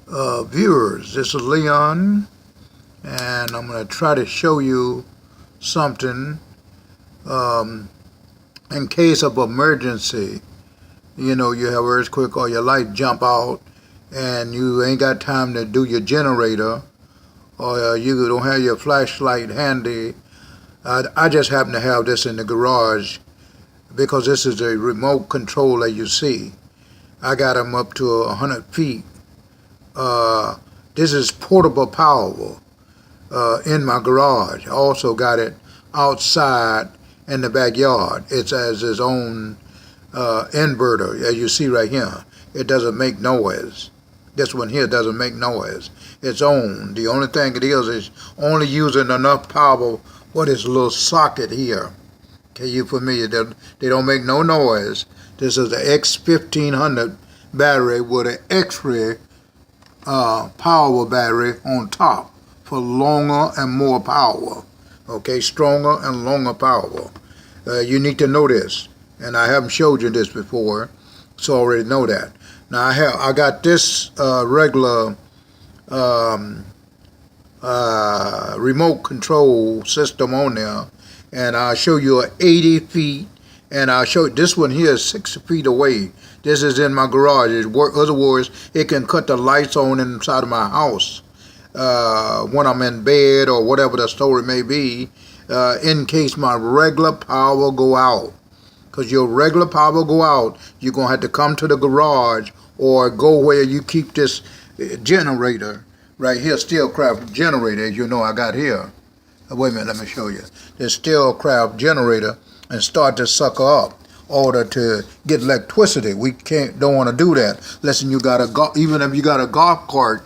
Viewers. This is Leon, and I'm going to try to show you something um, in case of emergency. You know, you have earthquake or your light jump out, and you ain't got time to do your generator, or you don't have your flashlight handy. I just happen to have this in the garage because this is a remote control that you see. I got them up to 100 feet. Uh, this is portable power in my garage. I also got it outside in the backyard. It has its own inverter, as you see right here. It doesn't make noise. This one here doesn't make noise. Its own. The only thing it is only using enough power for this little socket here. Okay, you familiar? They don't make no noise. This is the X1500 battery with an X-ray power battery on top for longer and more power. Okay, stronger and longer power. You need to know this, and I haven't showed you this before, so I already know that. Now I got this regular remote control system on there, and I'll show you 80 feet, and I'll show you this one here is 6 feet away. This is in my garage. In other words, it can cut the lights on inside of my house when I'm in bed or whatever the story may be, in case my regular power go out. Because your regular power go out, you're going to have to come to the garage or go where you keep this generator right here, Steelcraft generator, as you know I got here. Wait a minute, let me show you. This Steelcraft generator, and start this sucker up in order to get electricity. We don't want to do that unless you got even if you got a golf cart,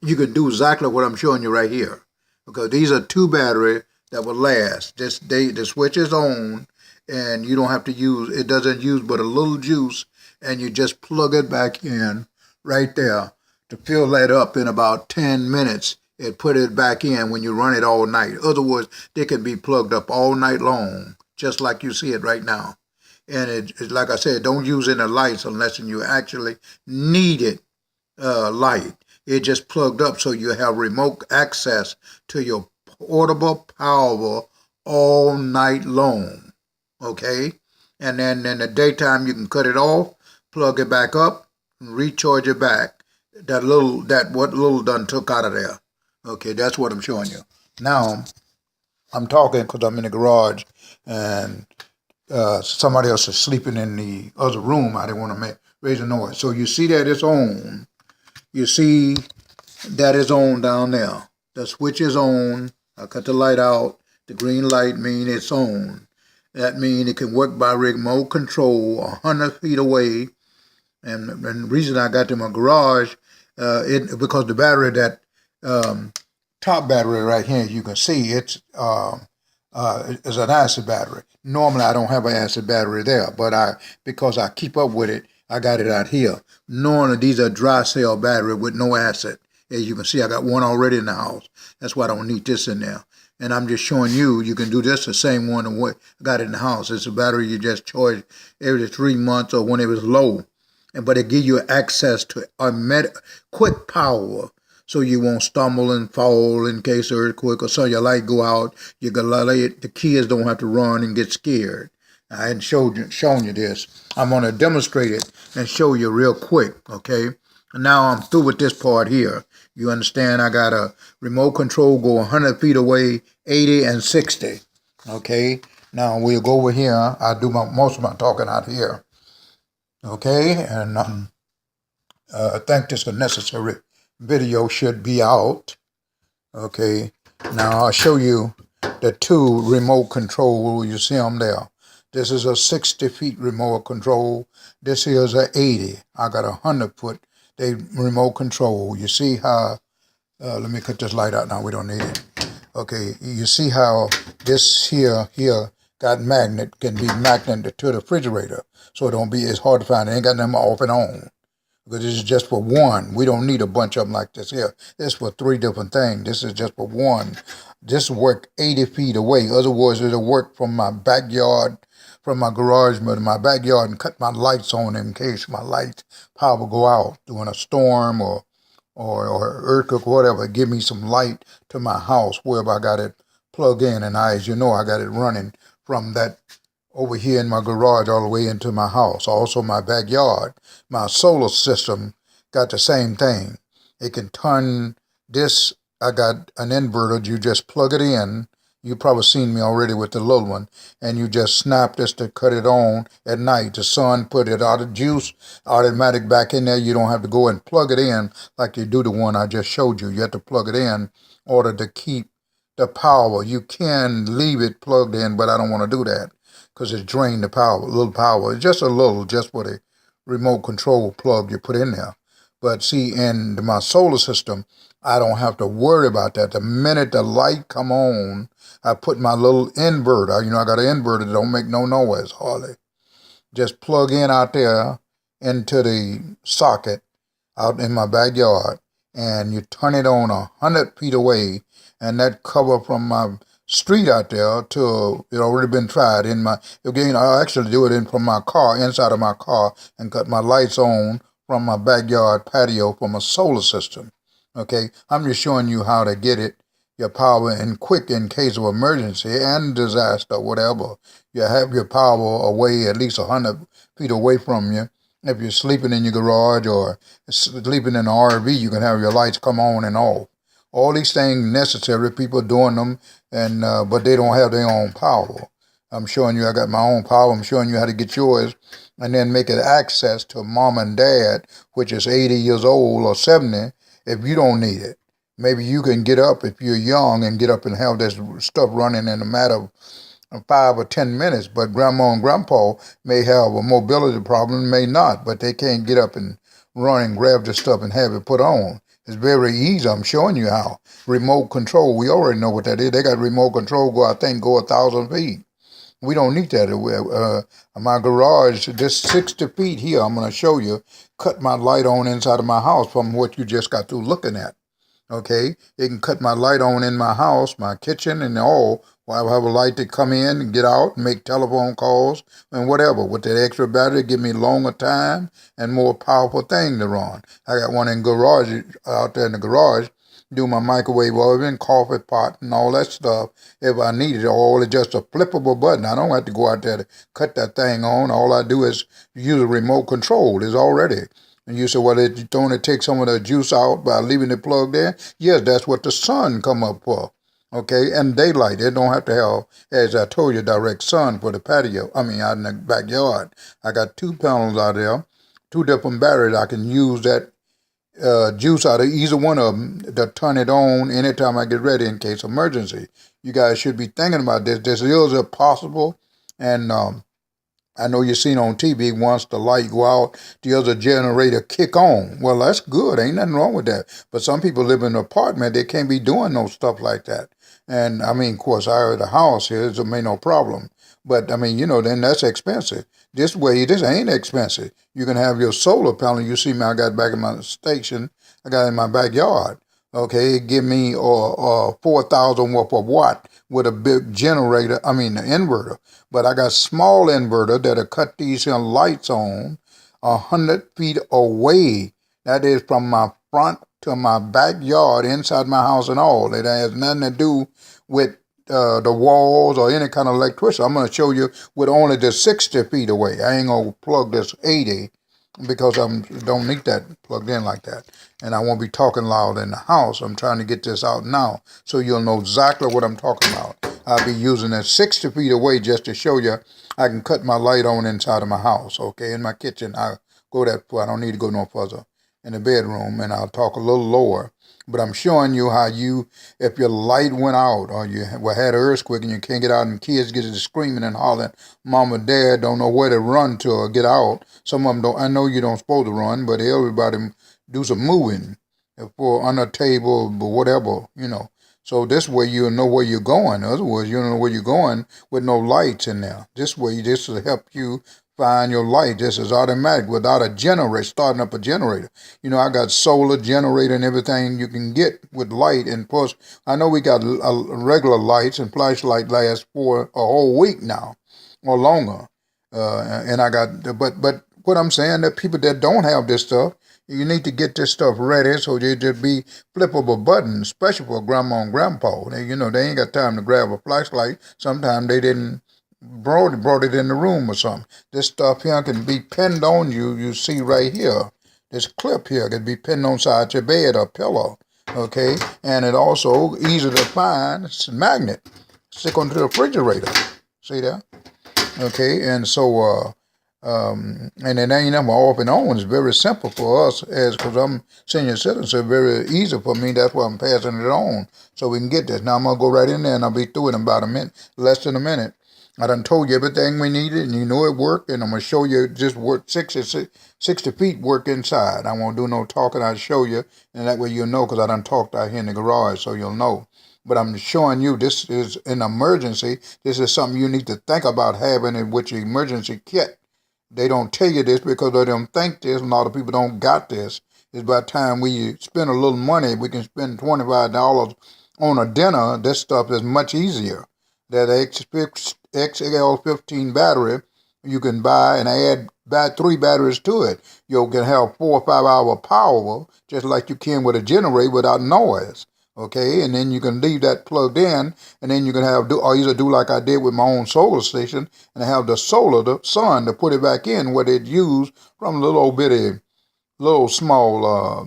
you can do exactly what I'm showing you right here. Because these are two batteries that will last. The switch is on, and you don't have to use, it doesn't use but a little juice, and you just plug it back in right there to fill that up in about 10 minutes and put it back in when you run it all night. In other words, they can be plugged up all night long, just like you see it right now. And it's like I said, don't use any lights unless you actually need it light. It just plugged up so you have remote access to your portable power all night long. Okay? And then in the daytime you can cut it off, plug it back up, and recharge it back. What little done took out of there. Okay, that's what I'm showing you. Now, I'm talking because I'm in the garage and somebody else is sleeping in the other room. I didn't want to raise a noise. So you see that it's on. You see that it's on down there. The switch is on. I cut the light out. The green light means it's on. That means it can work by remote control 100 feet away. And the reason I got to my garage, because the battery top battery right here, you can see it's is an acid battery. Normally, I don't have an acid battery there, but because I keep up with it, I got it out here. Normally, these are dry cell battery with no acid. As you can see, I got one already in the house. That's why I don't need this in there. And I'm just showing you can do this the same one I got in the house. It's a battery you just charge every 3 months or when it was low. But it gives you access to quick power, so you won't stumble and fall in case of earthquake or so your light go out. You can the kids don't have to run and get scared. I hadn't shown you this. I'm going to demonstrate it and show you real quick, okay? Now I'm through with this part here. You understand I got a remote control go 100 feet away, 80 and 60, okay? Now we'll go over here. I do most of my talking out here. Okay, and I think this unnecessary video should be out. Okay, now I'll show you the two remote control. You see them there. This is a 60 feet remote control. This here is a 80. I got a 100-foot remote control. You see how, let me cut this light out now. We don't need it. Okay, you see how this here got can be magneted to the refrigerator. So it don't be as hard to find. It ain't got them off and on. Because this is just for one. We don't need a bunch of them like this here. This is for 3 different things. This is just for one. This will work 80 feet away. In other words, it'll work from my backyard, from my garage, to my backyard, and cut my lights on in case my light power go out during a storm or or earthquake, whatever, give me some light to my house wherever I got it plugged in. And as you know, I got it running from that over here in my garage all the way into my house. Also my backyard. My solar system got the same thing. It can turn this. I got an inverter. You just plug it in. You probably seen me already with the little one. And you just snap this to cut it on at night. The sun put it out of juice, automatic back in there. You don't have to go and plug it in like you do the one I just showed you. You have to plug it in order to keep the power. You can leave it plugged in, but I don't want to do that because it drained the power, a little power. It's just a little, just for the remote control plug you put in there. But see, in my solar system, I don't have to worry about that. The minute the light come on, I put my little inverter. You know, I got an inverter that don't make no noise hardly. Just plug in out there into the socket out in my backyard, and you turn it on 100 feet away, and that cover from my street out there to it already been tried in my again. I actually do it in from my car, inside of my car, and cut my lights on from my backyard patio from a solar system. Okay, I'm just showing you how to get it your power in quick in case of emergency and disaster, whatever. You have your power away at least 100 feet away from you. If you're sleeping in your garage or sleeping in an RV, you can have your lights come on and off. All these things necessary, people doing them, and but they don't have their own power. I'm showing you I got my own power. I'm showing you how to get yours, and then make it access to mom and dad, which is 80 years old or 70, if you don't need it. Maybe you can get up if you're young and get up and have this stuff running in a matter of 5 or 10 minutes. But grandma and grandpa may have a mobility problem, may not, but they can't get up and run and grab the stuff and have it put on. It's very easy. I'm showing you how. Remote control, we already know what that is. They got remote control, go 1,000 feet. We don't need that. My garage, just 60 feet here, I'm going to show you, cut my light on inside of my house from what you just got through looking at. Okay, it can cut my light on in my house, my kitchen, and all. While I have a light to come in and get out, and make telephone calls, and whatever. With that extra battery, give me longer time and more powerful thing to run. I got one in garage out there in the garage. Do my microwave oven, coffee pot, and all that stuff if I need it. All it's just a flippable button. I don't have to go out there to cut that thing on. All I do is use a remote control. It's already. And you say, well, don't it take some of the juice out by leaving it plugged in? Yes, that's what the sun come up for. Okay, and daylight. It don't have to have, as I told you, direct sun for the patio. I mean, out in the backyard. I got 2 panels out there, 2 different batteries. I can use that juice out of either one of them to turn it on anytime I get ready in case of emergency. You guys should be thinking about this. This is possible, and I know you've seen on TV, once the light go out, the other generator kick on. Well, that's good. Ain't nothing wrong with that. But some people live in an apartment. They can't be doing no stuff like that. And, I mean, of course, I heard the house here, so may no problem. But, I mean, then that's expensive. This way, this ain't expensive. You can have your solar panel. You see me, I got back in my station. I got in my backyard. Okay, it give me 4,000 worth of watt with a big generator, I mean, the inverter. But I got small inverter that'll cut these here lights on 100 feet away. That is from my front to my backyard, inside my house and all. It has nothing to do with the walls or any kind of electricity. I'm going to show you with only the 60 feet away. I ain't going to plug this 80 because I don't need that plugged in like that. And I won't be talking loud in the house. I'm trying to get this out now so you'll know exactly what I'm talking about. I'll be using it 60 feet away just to show you I can cut my light on inside of my house, okay? In my kitchen, I'll go that far. I don't need to go no further. In the bedroom, and I'll talk a little lower. But I'm showing you how if your light went out or you had an earthquake and you can't get out and kids get screaming and hollering, mom or dad don't know where to run to or get out. Some of them don't. I know you don't supposed to run, but everybody do some moving for under a table or whatever. So this way you'll know where you're going. Otherwise, you don't know where you're going with no lights in there. This way, this will help you find your light. This is automatic without a generator, starting up a generator. I got solar generator and everything you can get with light. And plus, I know we got regular lights and flashlight lasts for a whole week now or longer. And I got, but what I'm saying, that people that don't have this stuff, You need to get this stuff ready so they just be flippable buttons, especially for grandma and grandpa. They ain't got time to grab a flashlight. Sometimes they didn't brought it in the room or something. This stuff here can be pinned on you. You see right here. This clip here can be pinned on side your bed or pillow. Okay, and it also easy to find. It's a magnet. Stick onto the refrigerator. See that? Okay, and so and it ain't nothing off and on. It's very simple for us as because I'm senior citizen. So very easy for me. That's why I'm passing it on so we can get this. Now I'm gonna go right in there and I'll be through it in about a minute, less than a minute. I done told you everything we needed, and you know it worked, and I'm going to show you just work 60 feet work inside. I won't do no talking. I'll show you, and that way you'll know, because I done talked out here in the garage, so you'll know. But I'm showing you this is an emergency. This is something you need to think about having in which emergency kit. They don't tell you this because they don't think this. A lot of people don't got this. It's about time we spend a little money. We can spend $25 on a dinner. This stuff is much easier. That XL15 battery you can buy and add 3 batteries to it. You can have 4 or 5 hour power just like you can with a generator without noise. Okay, and then you can leave that plugged in, and then you can either do like I did with my own solar station and have the sun to put it back in what it used from a little small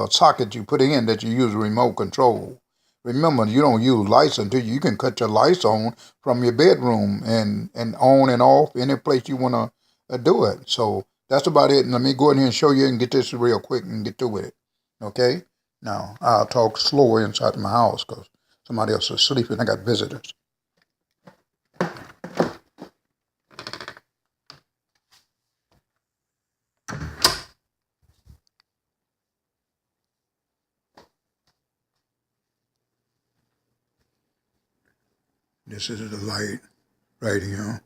socket you put in that you use remote control. Remember, you don't use lights until you can cut your lights on from your bedroom and on and off any place you want to do it. So that's about it. And let me go in here and show you and get this real quick and get through with it. Okay? Now, I'll talk slower inside my house because somebody else is sleeping. I got visitors. This is the light right here.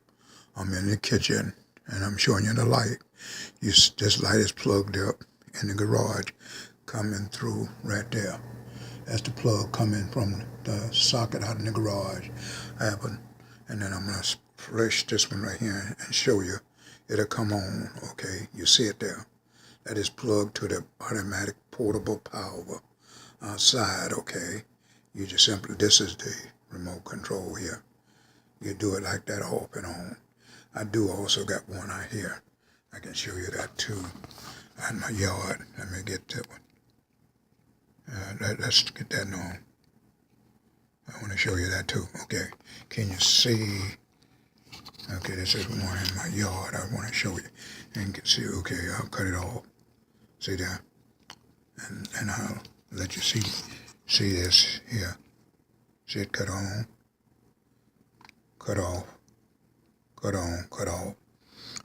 I'm in the kitchen and I'm showing you the light. This light is plugged up in the garage coming through right there. That's the plug coming from the socket out in the garage. And then I'm going to flash this one right here and show you. It'll come on, okay? You see it there. That is plugged to the automatic portable power outside, okay? You just this is the remote control here. You do it like that off and on. I do also got one out here. I can show you that too. In my yard. Let me get that one. Let's get that on. I want to show you that too. Okay. Can you see? Okay, this is one in my yard. I want to show you. And you can see, okay, I'll cut it off. See that? And I'll let you see this here. See it cut on, cut off, cut on, cut off.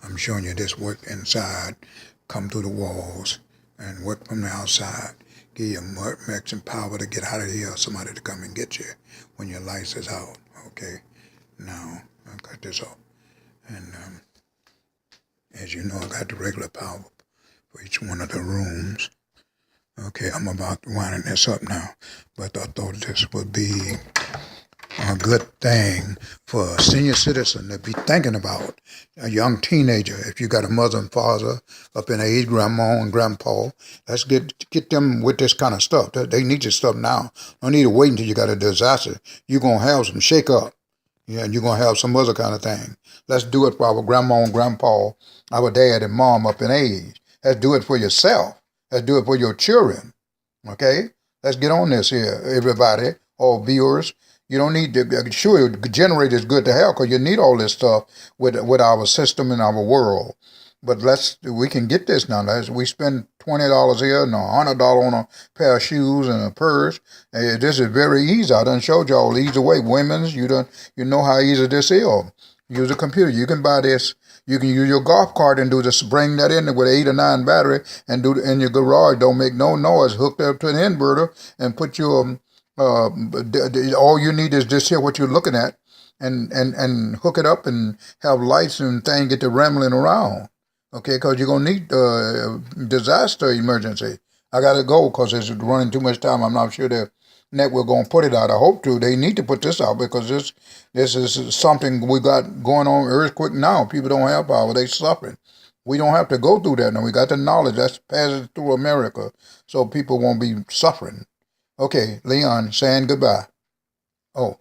I'm showing you this work inside, come through the walls, and work from the outside. Give you maximum power to get out of here, somebody to come and get you when your lights is out, okay? Now, I'll cut this off. And as you know, I got the regular power for each one of the rooms. Okay, I'm about winding this up now, but I thought this would be a good thing for a senior citizen to be thinking about. A young teenager, if you got a mother and father up in age, grandma and grandpa, let's get them with this kind of stuff. They need your stuff now. Don't need to wait until you got a disaster. You're going to have some shake up. Yeah, and you're going to have some other kind of thing. Let's do it for our grandma and grandpa, our dad and mom up in age. Let's do it for yourself. Let's do it for your children. Okay? Let's get on this here, everybody, all viewers. You don't need to, sure, the generator is good to have because you need all this stuff with our system and our world. But we can get this now. We spend $20 here and $100 on a pair of shoes and a purse. This is very easy. I done showed y'all the easy way. Women's, you know how easy this is. Use a computer. You can buy this. You can use your golf cart and just bring that in with an 8 or 9 battery and do it in your garage. Don't make no noise. Hook up to an inverter and put your all you need is just hear what you're looking at and hook it up and have lights and things get to rambling around. Okay, because you're going to need disaster emergency. I got to go because it's running too much time. I'm not sure the network going to put it out. I hope to. They need to put this out because this is something we got going on, earthquake now. People don't have power. They suffering. We don't have to go through that now. We got the knowledge that's passes through America, so people won't be suffering. Okay, Leon, saying goodbye. Oh.